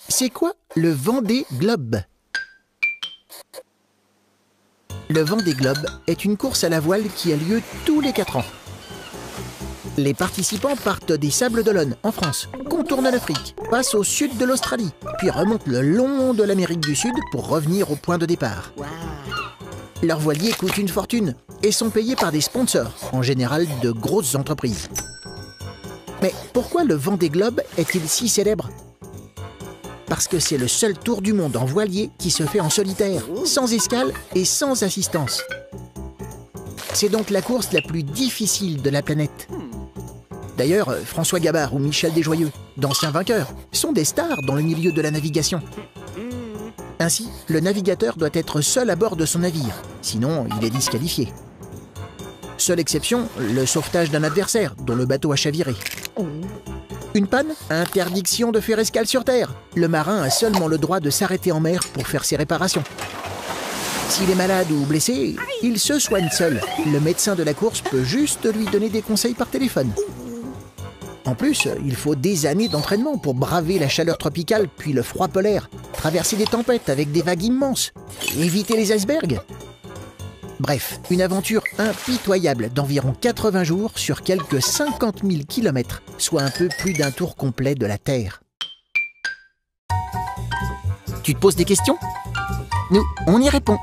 C'est quoi le Vendée Globe? Le Vendée Globe est une course à la voile qui a lieu tous les 4 ans. Les participants partent des Sables d'Olonne, en France, contournent l'Afrique, passent au sud de l'Australie, puis remontent le long de l'Amérique du Sud pour revenir au point de départ. Leurs voiliers coûtent une fortune et sont payés par des sponsors, en général de grosses entreprises. Mais pourquoi le Vendée Globe est-il si célèbre? Parce que c'est le seul tour du monde en voilier qui se fait en solitaire, sans escale et sans assistance. C'est donc la course la plus difficile de la planète. D'ailleurs, François Gabard ou Michel Desjoyeux, d'anciens vainqueurs, sont des stars dans le milieu de la navigation. Ainsi, le navigateur doit être seul à bord de son navire, sinon il est disqualifié. Seule exception, le sauvetage d'un adversaire dont le bateau a chaviré. Une panne? Interdiction de faire escale sur terre. Le marin a seulement le droit de s'arrêter en mer pour faire ses réparations. S'il est malade ou blessé, il se soigne seul. Le médecin de la course peut juste lui donner des conseils par téléphone. En plus, il faut des années d'entraînement pour braver la chaleur tropicale puis le froid polaire, traverser des tempêtes avec des vagues immenses, éviter les icebergs. Bref, une aventure impitoyable d'environ 80 jours sur quelques 50 000 km, soit un peu plus d'un tour complet de la Terre. Tu te poses des questions? Nous, on y répond.